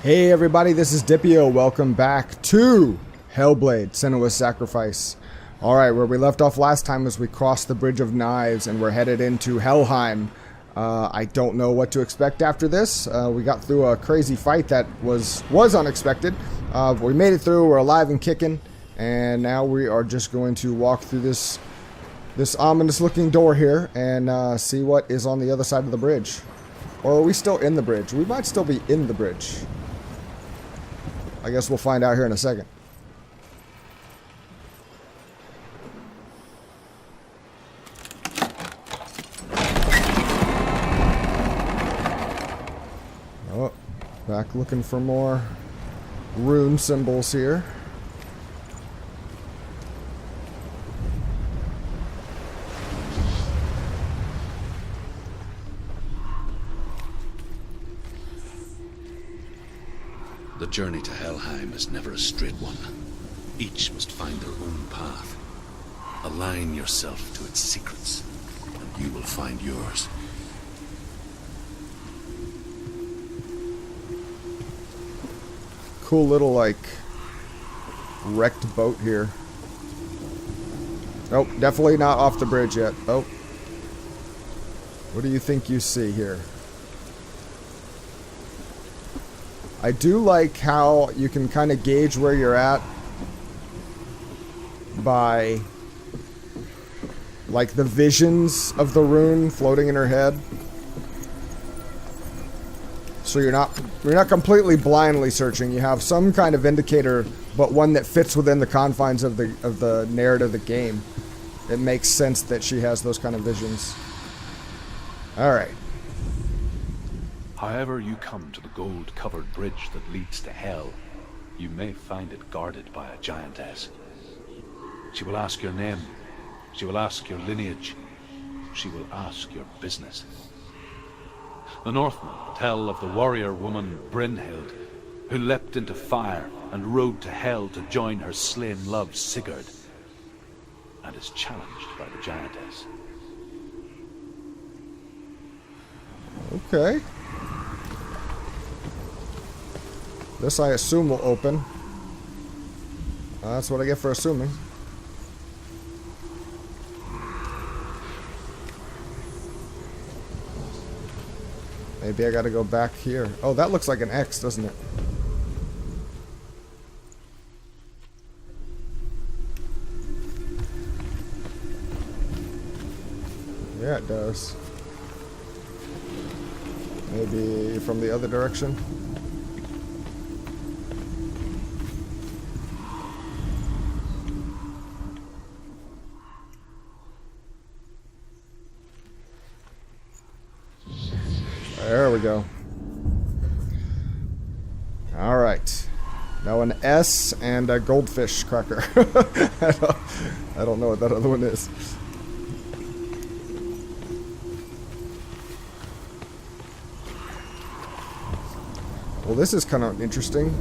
Hey everybody, this is Dipio. Welcome back to Hellblade, Senua's Sacrifice. Alright, where we left off last time is we crossed the Bridge of Knives and we're headed into Helheim. I don't know what to expect after this. We got through a crazy fight that was unexpected. We made it through, we're alive and kicking, and now we are just going to walk through this ominous looking door here and see what is on the other side of the bridge. Or are we still in the bridge? We might still be in the bridge. I guess we'll find out here in a second. Oh, back looking for more rune symbols here. The journey to Helheim is never a straight one. Each must find their own path. Align yourself to its secrets, and you will find yours. Cool little, like, wrecked boat here. Oh, definitely not off the bridge yet. Oh. What do you think you see here? I do like how you can kind of gauge where you're at by, like, the visions of the rune floating in her head. So you're not completely blindly searching. You have some kind of indicator, but one that fits within the confines of the narrative of the game. It makes sense that she has those kind of visions. All right. However you come to the gold-covered bridge that leads to Hell, you may find it guarded by a giantess. She will ask your name, she will ask your lineage, she will ask your business. The Northmen tell of the warrior woman Brynhild, who leapt into fire and rode to Hell to join her slain love Sigurd, and is challenged by the giantess. Okay. This, I assume, will open. That's what I get for assuming. Maybe I gotta go back here. Oh, that looks like an X, doesn't it? Yeah, it does. Maybe from the other direction. There we go. Alright. Now an S and a goldfish cracker. I don't know what that other one is. Well, this is kind of interesting.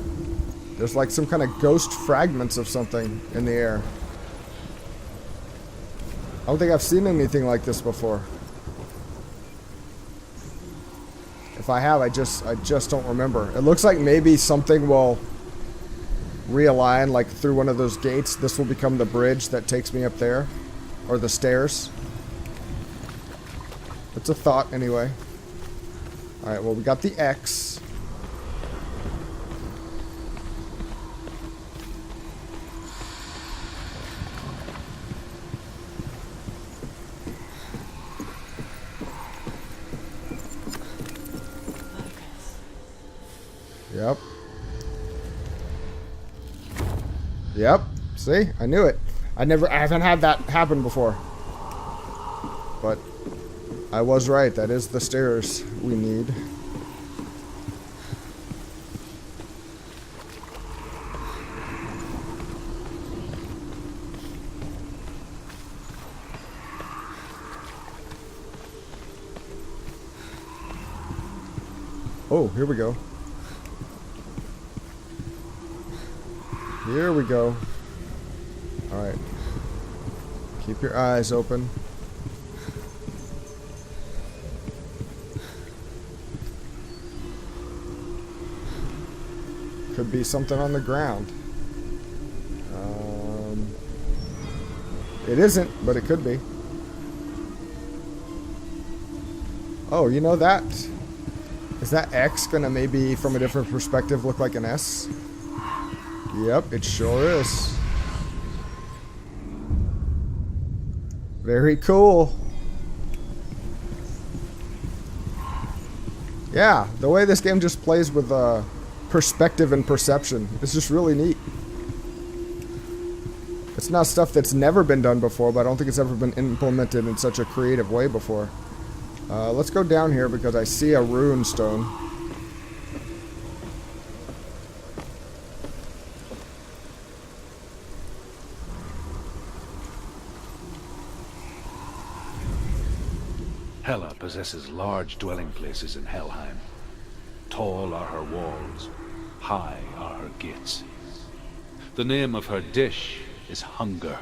There's like some kind of ghost fragments of something in the air. I don't think I've seen anything like this before. If I have, I just don't remember. It looks like maybe something will realign, like through one of those gates. This will become the bridge that takes me up there, or the stairs. It's a thought, anyway. All right. Well, we got the X. Yep. Yep. See? I knew it. I haven't had that happen before. But I was right. That is the stairs we need. Oh, here we go. Here we go. Alright. Keep your eyes open. Could be something on the ground. It isn't, but it could be. Oh, you know that? Is that X gonna maybe, from a different perspective, look like an S? Yep, it sure is. Very cool. Yeah, the way this game just plays with perspective and perception is just really neat. It's not stuff that's never been done before, but I don't think it's ever been implemented in such a creative way before. Let's go down here because I see a rune stone. Hela possesses large dwelling places in Helheim. Tall are her walls, high are her gates. The name of her dish is hunger.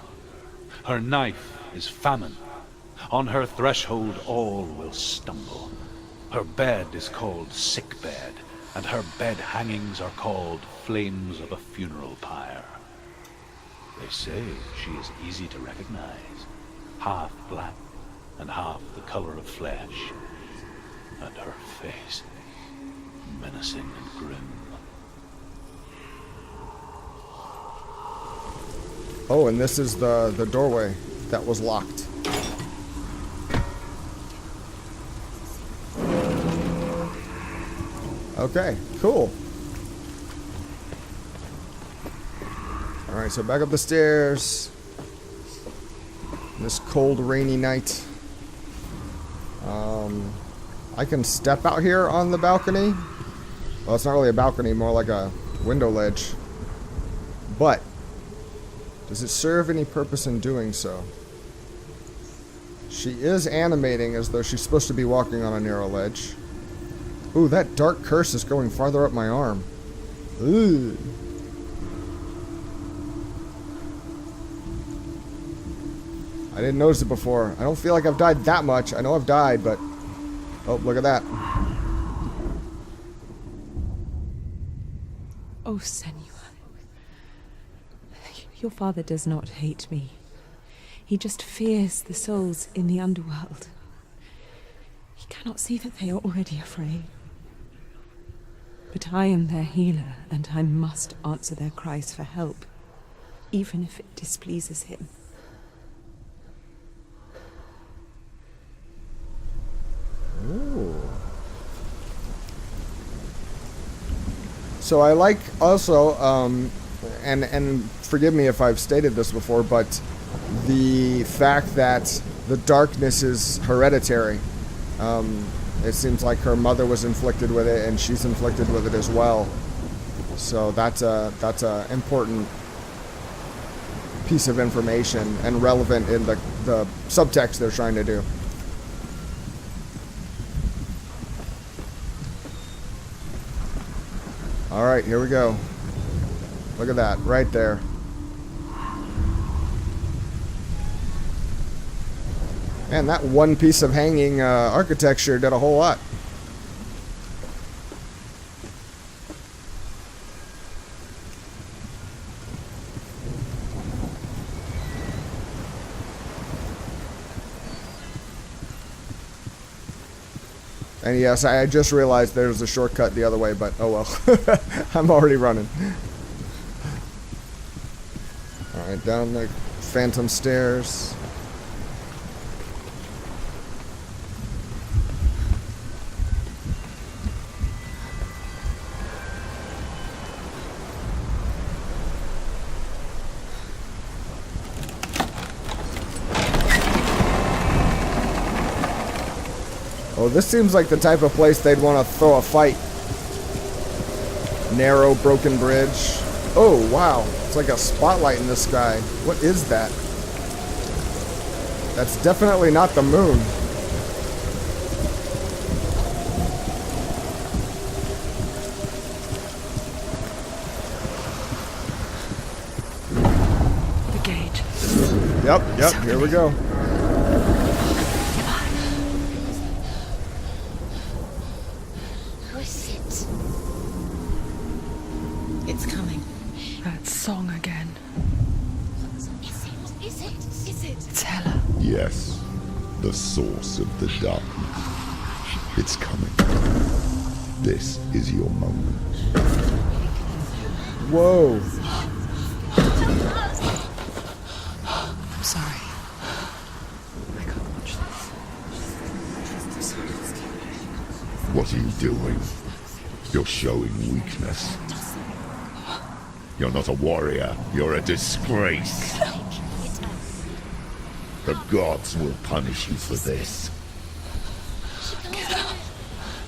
Her knife is famine. On her threshold all will stumble. Her bed is called sick bed, and her bed hangings are called flames of a funeral pyre. They say she is easy to recognize, half black and half the color of flesh, and her face menacing and grim. Oh, and this is the doorway that was locked. Okay, cool. Alright, so back up the stairs. This cold, rainy night. I can step out here on the balcony. Well, it's not really a balcony, more like a window ledge. But does it serve any purpose in doing so? She is animating as though she's supposed to be walking on a narrow ledge. Ooh, that dark curse is going farther up my arm. Ooh. I didn't notice it before. I don't feel like I've died that much. I know I've died, but... Oh, look at that. Oh, Senua. Your father does not hate me. He just fears the souls in the underworld. He cannot see that they are already afraid. But I am their healer, and I must answer their cries for help, even if it displeases him. Ooh. So I like also, and forgive me if I've stated this before, but the fact that the darkness is hereditary. It seems like her mother was inflicted with it, and she's inflicted with it as well. So that's a important piece of information and relevant in the subtext they're trying to do. All right, here we go. Look at that, right there. Man, that one piece of hanging architecture did a whole lot. And yes, I just realized there's a shortcut the other way, but oh well. I'm already running. Alright, down the phantom stairs. Oh, this seems like the type of place they'd want to throw a fight. Narrow, broken bridge. Oh, wow. It's like a spotlight in the sky. What is that? That's definitely not the moon. The gate. Yep, here we go. It's Hela. Yes, the source of the darkness. It's coming. This is your moment. Whoa. I'm sorry. I can't watch this. What are you doing? You're showing weakness. You're not a warrior. You're a disgrace. The gods will punish you for this.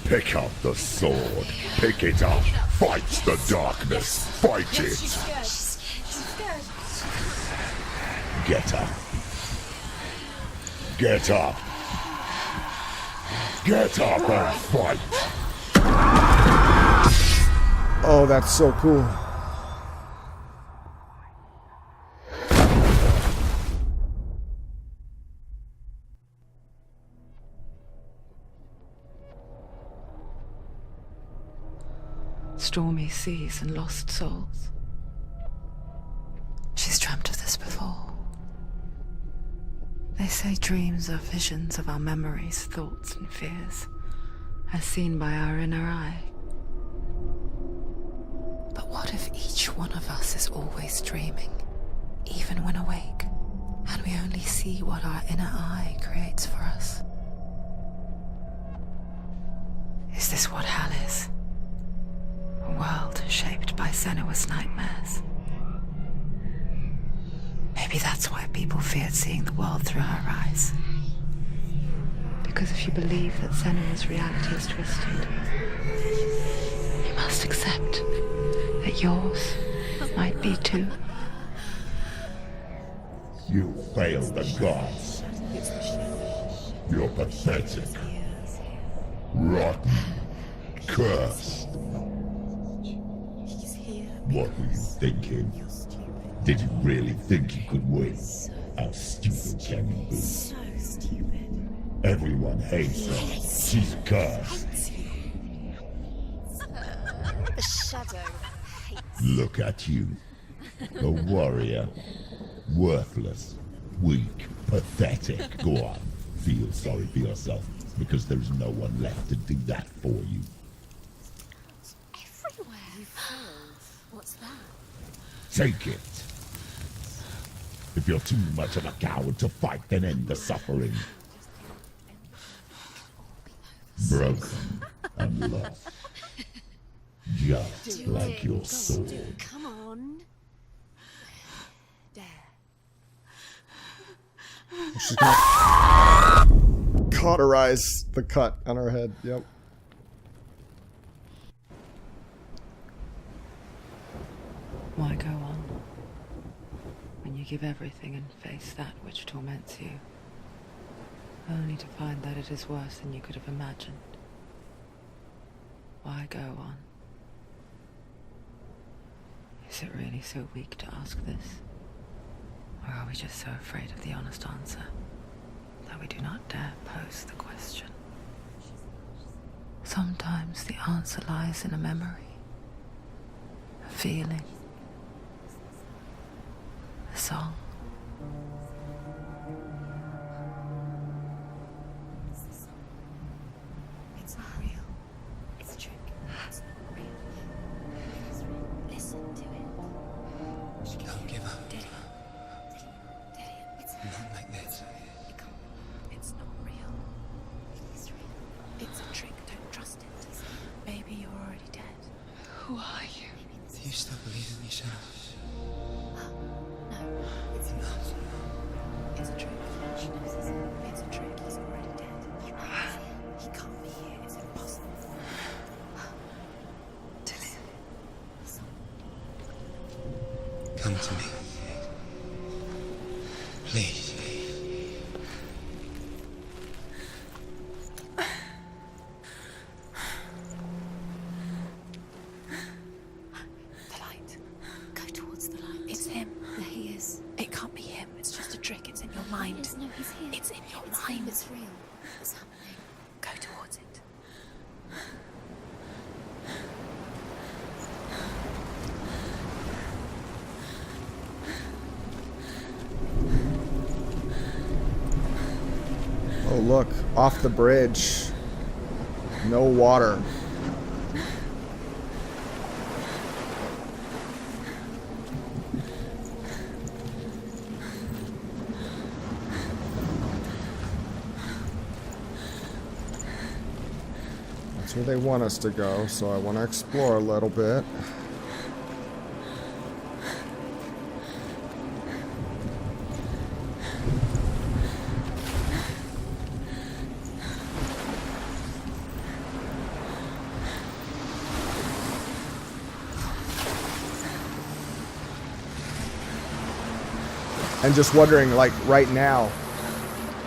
Pick up the sword. Pick it up. Fight the darkness. Fight it. Get up. Get up. Get up and fight. Oh, that's so cool. Stormy seas and lost souls. She's dreamt of this before. They say dreams are visions of our memories, thoughts and fears, as seen by our inner eye. But what if each one of us is always dreaming, even when awake, and we only see what our inner eye creates for us? Is this what hell is? A world shaped by Senua's nightmares. Maybe that's why people feared seeing the world through her eyes. Because if you believe that Senua's reality is twisted, you must accept that yours might be too. You failed the gods. You're pathetic. Rotten. Cursed. What were you thinking? Did you really think you could win? How stupid can you be? So stupid. Everyone hates her. She's cursed. The shadow hates. Look at you. A warrior. Worthless. Weak. Pathetic. Go on. Feel sorry for yourself, because there's no one left to do that for you. Everywhere. You failed. What's that? Take it. If you're too much of a coward to fight, then end the suffering. Broken and lost. Just like your sword. Come on. There. She's gonna cauterize the cut on her head. Yep. Why go on when you give everything and face that which torments you, only to find that it is worse than you could have imagined? Why go on? Is it really so weak to ask this? Or are we just so afraid of the honest answer that we do not dare pose the question? Sometimes the answer lies in a memory, a feeling, a song. It's not real. It's a trick. It's not real. It's real. Listen to it. Don't give up. Daddy. Daddy. It's Not like this. It can't. It's not real. It's real. It's a trick. Don't trust it. Maybe you're already dead. Who are you? Do you still believe in me, Senua? No, it's not. It's a trick. She knows this. It's a trick. He's already dead. He can't be here. It's impossible. Come to me. Please. The light. Go towards the light. It's him. There he is. It can't be him. It's just a trick. It's in your mind. No, he's here. It's in your mind. It's real. It's happening. Go towards it. look, off the bridge. No water. That's where they want us to go, so I want to explore a little bit. And just wondering, like, right now,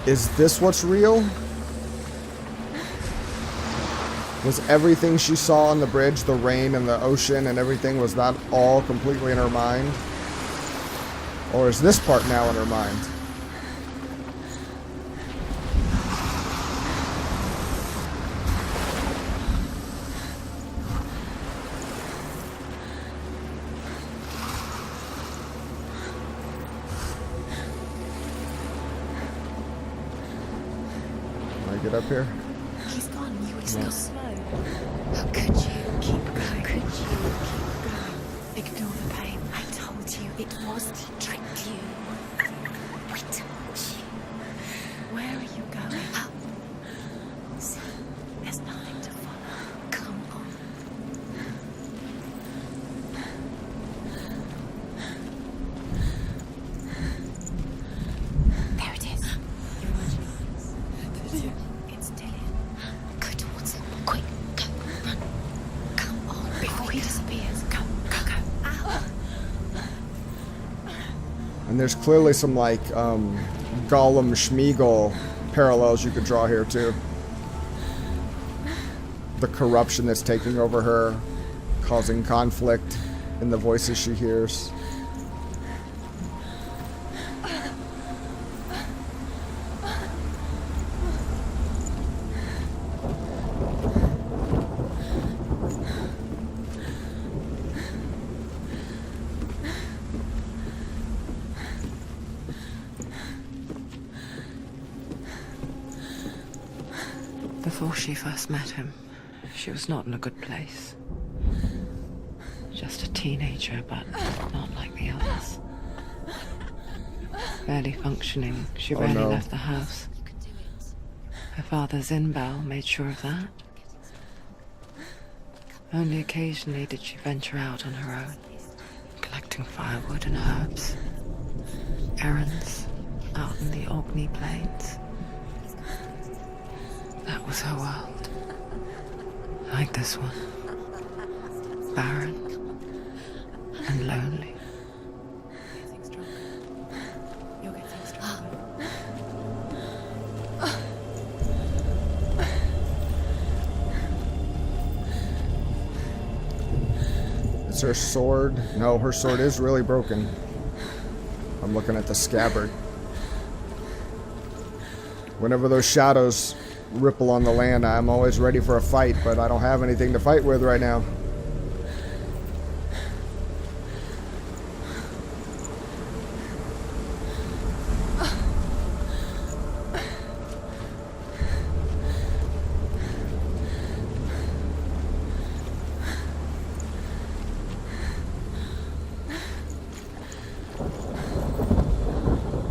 is this what's real? Was everything she saw on the bridge, the rain and the ocean and everything, was that all completely in her mind? Or is this part now in her mind? Get up here. He's gone. You were so slow. How could you keep going? How could you keep going? Ignore the pain. I told you it was to trick you. We told you. Where are you going? Up. See, there's nothing to follow. Come on. There it is. It's Dillian. Go towards him. Quick, go, run. Come on, before he disappears. Go, go, go. Ow. And there's clearly some, like, Gollum Schmeagol parallels you could draw here, too. The corruption that's taking over her, causing conflict in the voices she hears. Before she first met him, she was not in a good place. Just a teenager, but not like the others. Barely functioning, she rarely no. left the house. Her father's in-bell made sure of that. Only occasionally did she venture out on her own, collecting firewood and herbs. Errands out in the Orkney Plains. That was her world. Like this one. Barren and lonely. Getting stronger. You're getting stronger. Is her sword? No, her sword is really broken. I'm looking at the scabbard. Whenever those shadows ripple on the land, I'm always ready for a fight, but I don't have anything to fight with right now.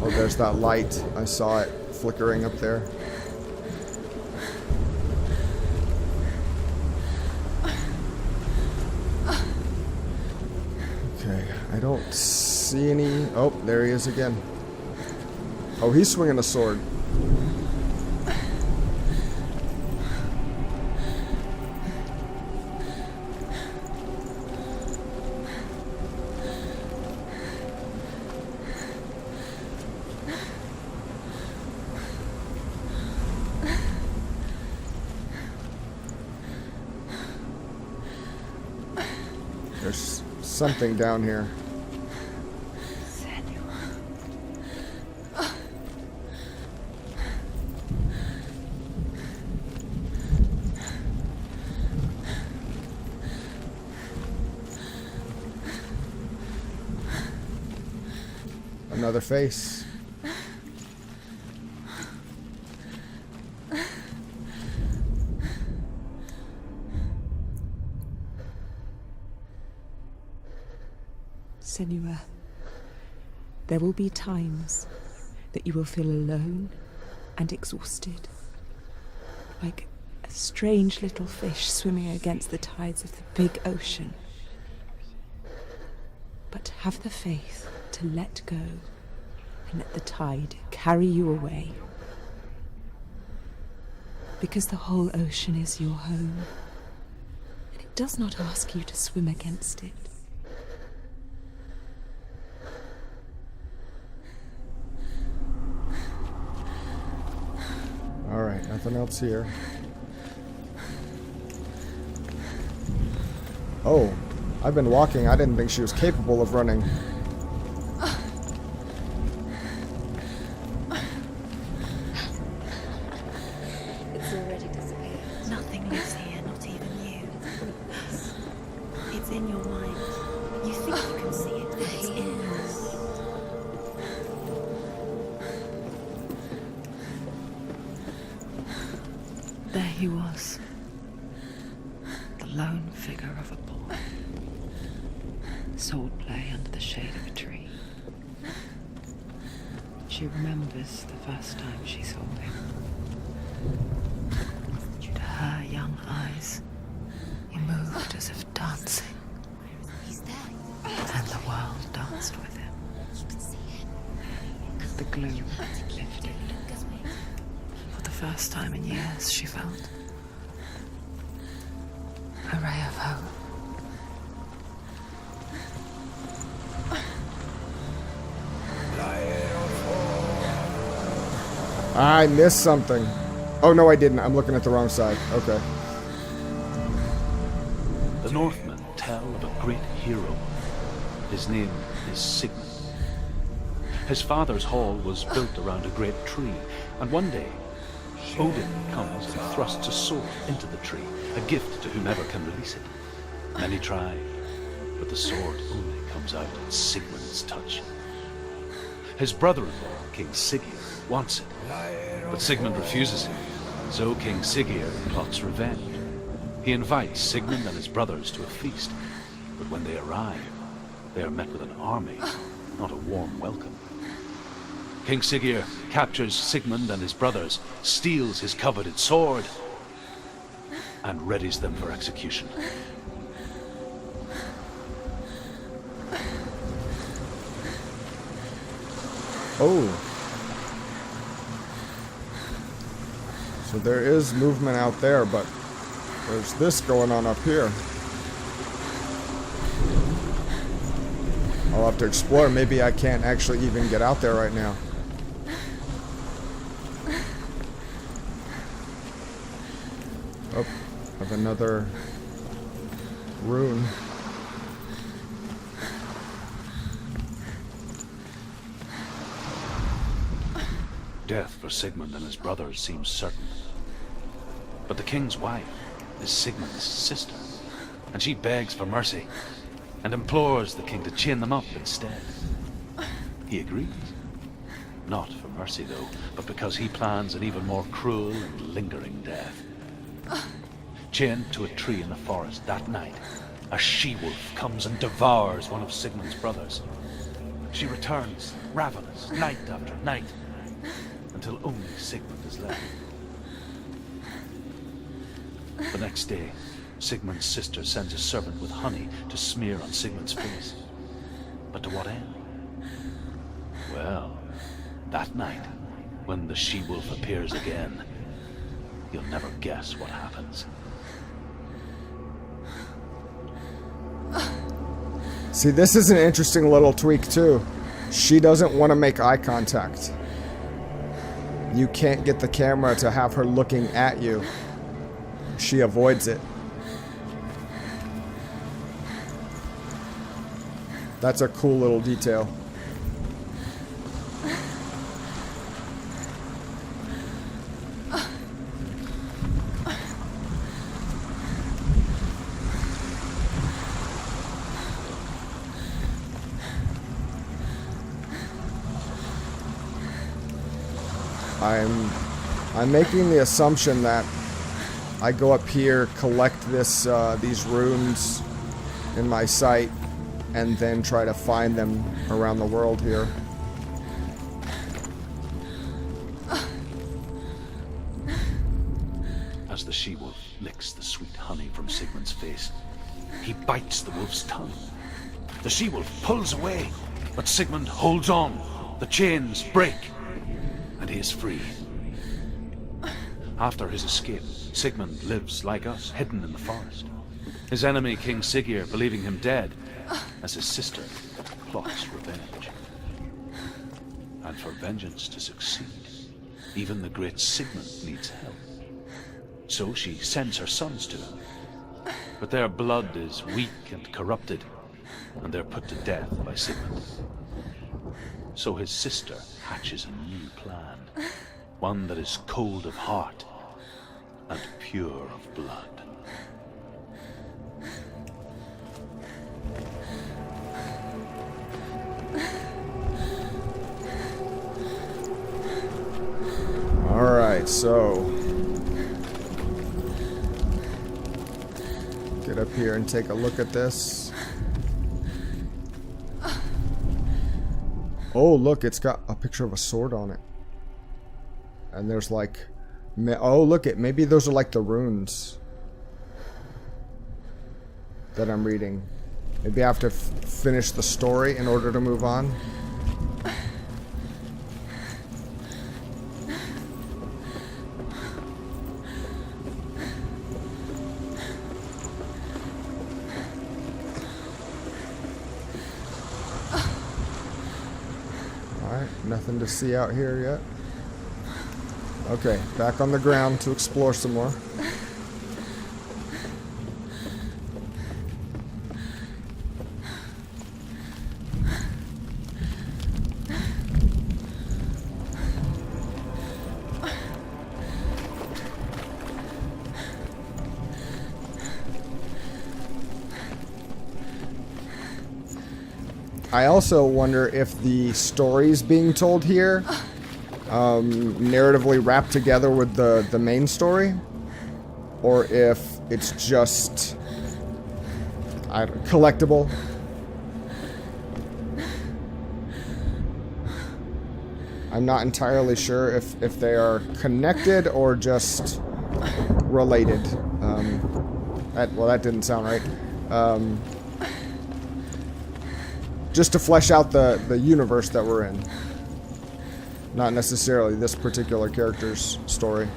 Oh, there's that light. I saw it flickering up there. I don't see any... Oh, there he is again. Oh, he's swinging a sword. There's something down here. Another face. Senua, there will be times that you will feel alone and exhausted, like a strange little fish swimming against the tides of the big ocean. But have the faith to let go and let the tide carry you away. Because the whole ocean is your home, and it does not ask you to swim against it. Alright, nothing else here. Oh, I've been walking. I didn't think she was capable of running. It's already disappeared. Nothing lives here, not even you. It's in your mind. You think you can see it, but it's in yours. There he was, the lone figure of a boy. Swordplay under the shade of a tree. She remembers the first time she saw him. To her young eyes, he moved as if dancing, He's there. and the world danced with him. You can see him. The gloom lifted. Goes away. For the first time in years, she felt a ray of hope. I missed something. Oh, no, I didn't. I'm looking at the wrong side. Okay. The Northmen tell of a great hero. His name is Sigmund. His father's hall was built around a great tree, and one day, Odin comes and thrusts a sword into the tree, a gift to whomever can release it. Many try, but the sword only comes out at Sigmund's touch. His brother-in-law, King Siggeir, wants it, but Sigmund refuses him, so King Siggeir plots revenge. He invites Sigmund and his brothers to a feast, but when they arrive, they are met with an army, not a warm welcome. King Siggeir captures Sigmund and his brothers, steals his coveted sword, and readies them for execution. Oh. So there is movement out there, but there's this going on up here. I'll have to explore. Maybe I can't actually even get out there right now. Oh, I have another rune. Death for Sigmund and his brothers seems certain. But the king's wife is Sigmund's sister, and she begs for mercy and implores the king to chain them up instead. He agrees. Not for mercy, though, but because he plans an even more cruel and lingering death. Chained to a tree in the forest that night, a she-wolf comes and devours one of Sigmund's brothers. She returns, ravenous, night after night, until only Sigmund is left. The next day, Sigmund's sister sends a servant with honey to smear on Sigmund's face. But to what end? Well, that night, when the she-wolf appears again, you'll never guess what happens. See, this is an interesting little tweak, too. She doesn't want to make eye contact. You can't get the camera to have her looking at you. She avoids it. That's a cool little detail. I'm making the assumption that I go up here, collect this these runes in my sight, and then try to find them around the world here. As the she-wolf licks the sweet honey from Sigmund's face, he bites the wolf's tongue. The she-wolf pulls away, but Sigmund holds on. The chains break, and he is free. After his escape, Sigmund lives like us, hidden in the forest. His enemy, King Siggeir, believing him dead, as his sister plots revenge. And for vengeance to succeed, even the great Sigmund needs help. So she sends her sons to him. But their blood is weak and corrupted, and they're put to death by Sigmund. So his sister hatches a new plan, one that is cold of heart and pure of blood. Alright, so get up here and take a look at this. Oh, look, it's got a picture of a sword on it. And there's like... Oh, look, maybe those are like the runes that I'm reading. Maybe I have to finish the story in order to move on. Nothing to see out here yet. Okay, back on the ground to explore some more. I also wonder if the stories being told here narratively wrapped together with the main story, or if it's just collectible. I'm not entirely sure if they are connected or just related. Well, that didn't sound right. Just to flesh out the universe that we're in. Not necessarily this particular character's story.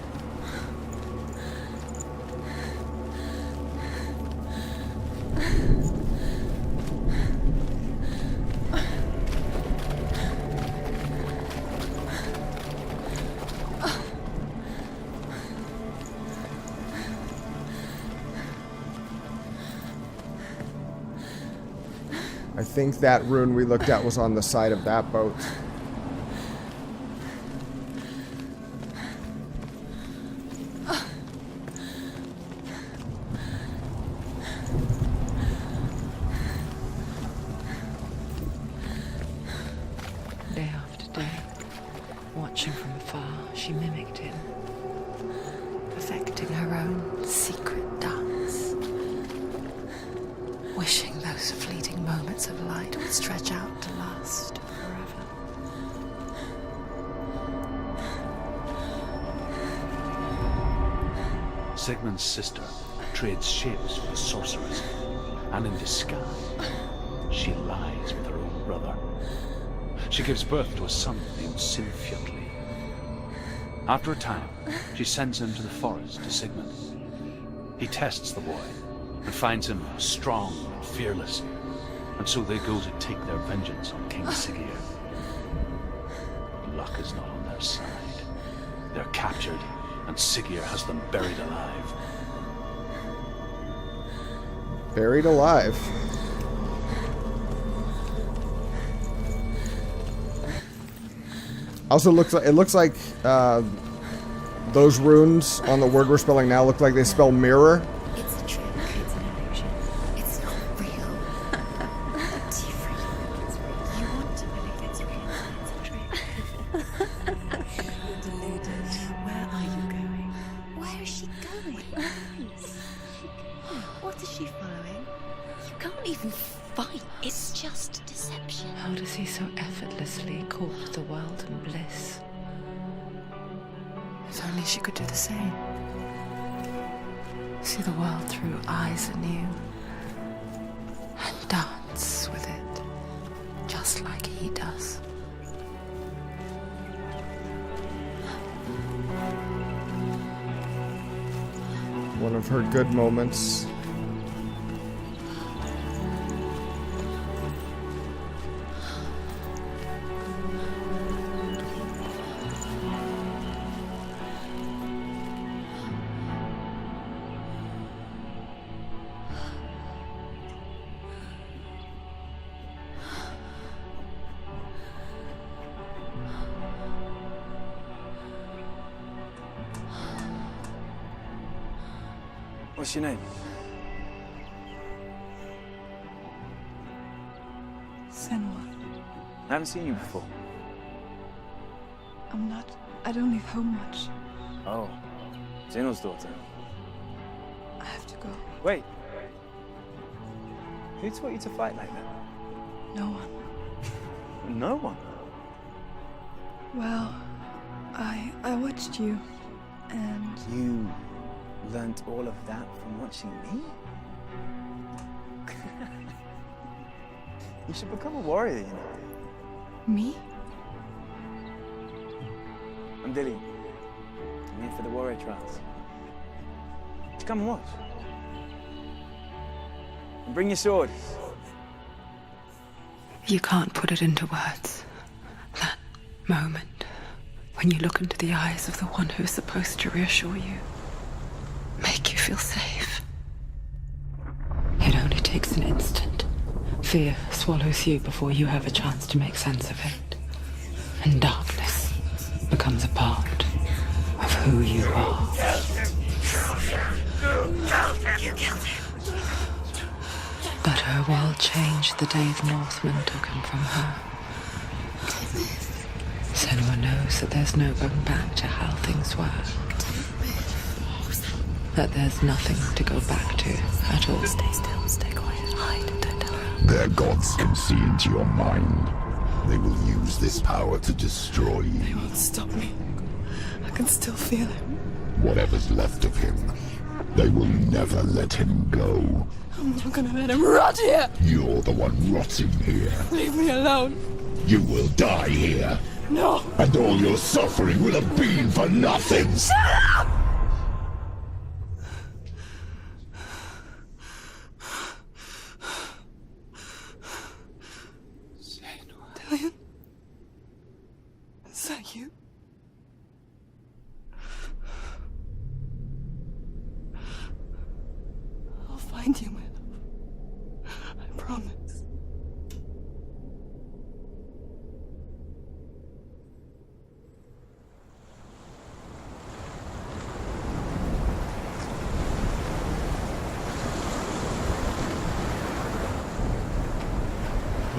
I think that rune we looked at was on the side of that boat. Day after day, watching from afar, she mimicked him, perfecting her own secret dance, wishing those fleeting moments of light would stretch out to last forever. Sigmund's sister trades shapes with the sorceress, and in disguise, she lies with her own brother. She gives birth to a son named Sinfjotli. After a time, she sends him to the forest to Sigmund. He tests the boy and finds him strong and fearless, and so they go to take their vengeance on King Siggeir. Luck is not on their side. They're captured, and Siggeir has them buried alive. Buried alive. Also, it looks like those runes on the word we're spelling now look like they spell mirror. It's a trick. It's an illusion. It's not real. But you think it's real. You want to believe it's real. It's a trick. You're deluded. Where are you going? Where is she going? What is she following? You can't even fight. It's just deception. How does he so effortlessly court the world and bliss? If only she could do the same. See the world through eyes anew. And dance with it, just like he does. One of her good moments. What's your name? Senua. I haven't seen you before. I don't leave home much. Oh, Zenua's daughter. I have to go. Wait. Who taught you to fight like that? No one. No one. Well, I watched you, and You learned all of that from watching me? You should become a warrior, you know. me? I'm Dilly. I'm here for the warrior trials. Just come and watch. And bring your sword. You can't put it into words. That moment when you look into the eyes of the one who's supposed to reassure you, make you feel safe. It only takes an instant. Fear swallows you before you have a chance to make sense of it. And darkness becomes a part of who you are. You killed him. But her world changed the day the Northmen took him from her. Senua knows that there's no going back to how things were. That there's nothing to go back to at all. Stay still, stay quiet, hide, don't tell her. Their gods can see into your mind. They will use this power to destroy you. They won't stop me. I can still feel him. Whatever's left of him, they will never let him go. I'm not gonna let him rot here. You're the one rotting here. Leave me alone. You will die here. No. And all your suffering will have been for nothing. Shut up! Dillian? Is that you? I'll find you, my love. I promise.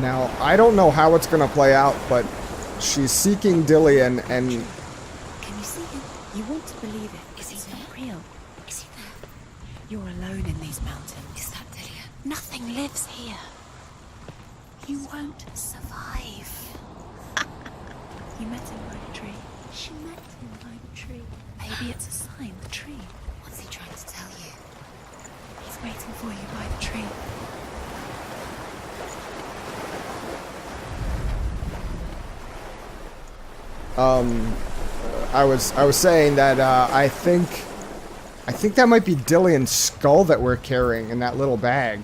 Now, I don't know how it's gonna play out, but she's seeking Dillian, and Can you see him? You want to believe it. Is he not real? Is he there? You're alone in these mountains. Is that Dillian? Nothing lives here. You won't survive. You met him by the tree. She met him by the tree. Maybe it's a sign, the tree. What's he trying to tell you? He's waiting for you by the tree. I was saying that I think that might be Dillian's skull that we're carrying in that little bag,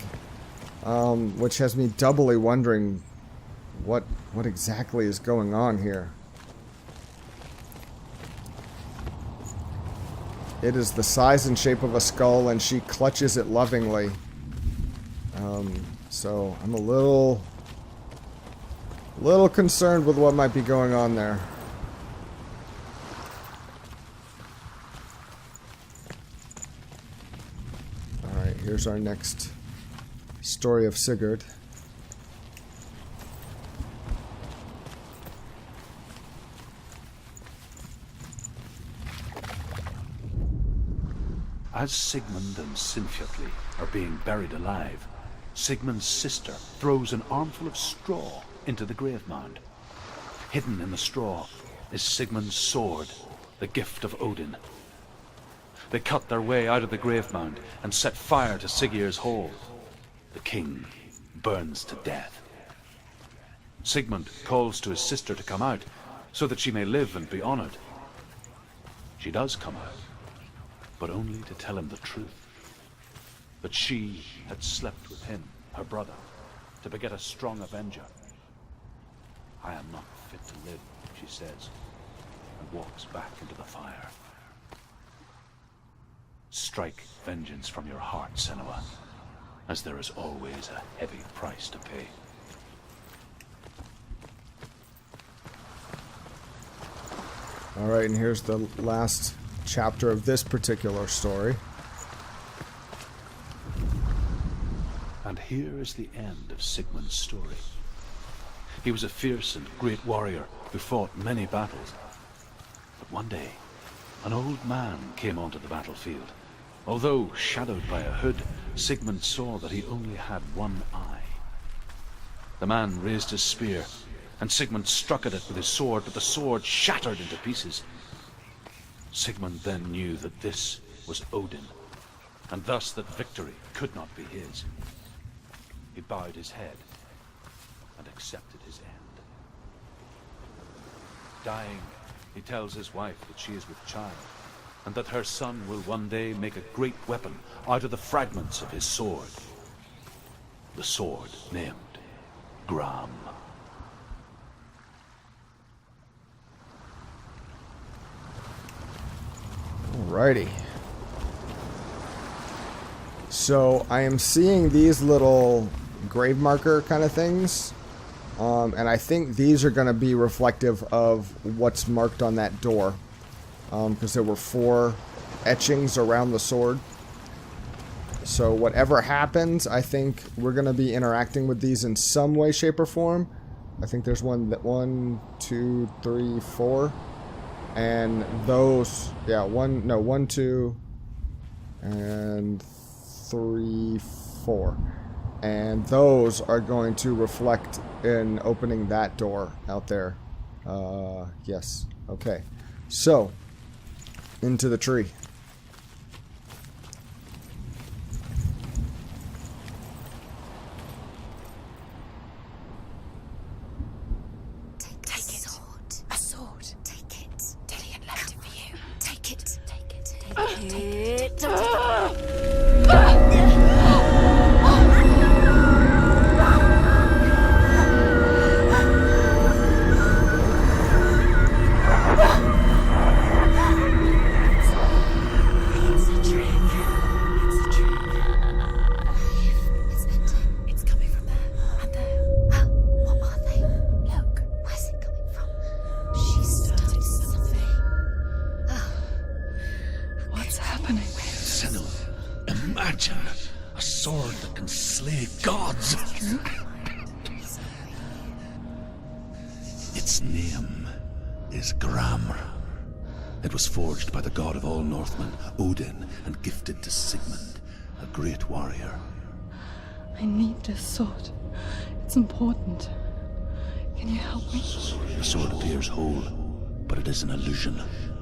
which has me doubly wondering what exactly is going on here. It is the size and shape of a skull, and she clutches it lovingly. So I'm a little concerned with what might be going on there. Alright, here's our next story of Sigurd. As Sigmund and Sinfjotli are being buried alive, Sigmund's sister throws an armful of straw into the grave mound. Hidden in the straw is Sigmund's sword, the gift of Odin. They cut their way out of the grave mound and set fire to Siggeir's hall. The king burns to death. Sigmund calls to his sister to come out so that she may live and be honored. She does come out, but only to tell him the truth. That she had slept with him, her brother, to beget a strong avenger. I am not fit to live, she says, and walks back into the fire. Strike vengeance from your heart, Senua, as there is always a heavy price to pay. Alright, and here's the last chapter of this particular story. And here is the end of Sigmund's story. He was a fierce and great warrior who fought many battles. But one day, an old man came onto the battlefield. Although shadowed by a hood, Sigmund saw that he only had one eye. The man raised his spear, and Sigmund struck at it with his sword, but the sword shattered into pieces. Sigmund then knew that this was Odin, and thus that victory could not be his. He bowed his head and accepted his end. Dying, he tells his wife that she is with child, and that her son will one day make a great weapon out of the fragments of his sword. The sword named Gram. Alrighty. So I am seeing these little grave marker kind of things, and I think these are going to be reflective of what's marked on that door, because there were 4 etchings around the sword. So whatever happens, I think we're going to be interacting with these in some way, shape, or form. I think there's 1, 2, 3, 4, and those, yeah, 1, 2, and 3, 4. And those are going to reflect in opening that door out there. Yes. Okay. So, into the tree. Take it. A sword. Take it. Dillian left it for you. Take it. Take it. Take it. Its name is Gram. It was forged by the god of all Northmen, Odin, and gifted to Sigmund, a great warrior. I need this sword. It's important. Can you help me? The sword appears whole, but it is an illusion.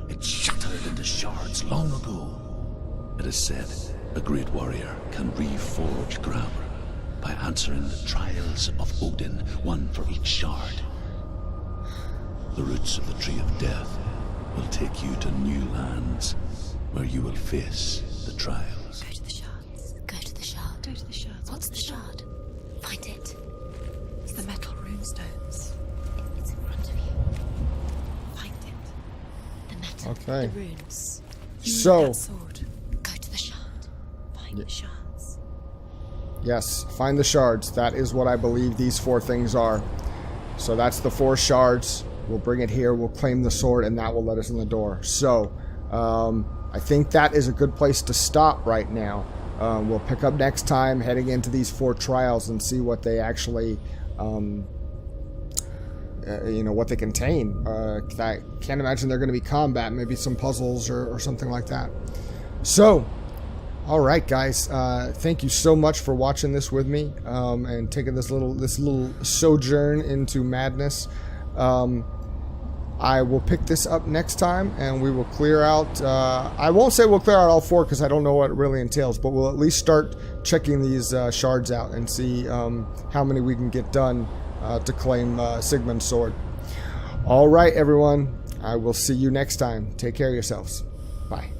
It shattered into shards long ago. It is said a great warrior can reforge Gram by answering the trials of Odin, one for each shard. The roots of the Tree of Death will take you to new lands, where you will face the trials. Go to the shards. Go to the shard. Go to the shards. What's the shard? Find it. It's the metal runestones. It's in front of you. Find it. The metal. Okay. The runes. You need So, that sword. Go to the shard. Find the shards. yes, find the shards. That is what I believe these 4 things are. So that's the 4 shards. We'll bring it here, we'll claim the sword, and that will let us in the door. So, I think that is a good place to stop right now. We'll pick up next time, heading into these 4 trials, and see what they actually, what they contain. I can't imagine they're going to be combat, maybe some puzzles or something like that. So, All right, guys. Thank you so much for watching this with me and taking this little sojourn into madness. I will pick this up next time, and we will clear out. I won't say we'll clear out all 4 because I don't know what it really entails, but we'll at least start checking these shards out and see how many we can get done to claim Sigmund's sword. All right, everyone. I will see you next time. Take care of yourselves. Bye.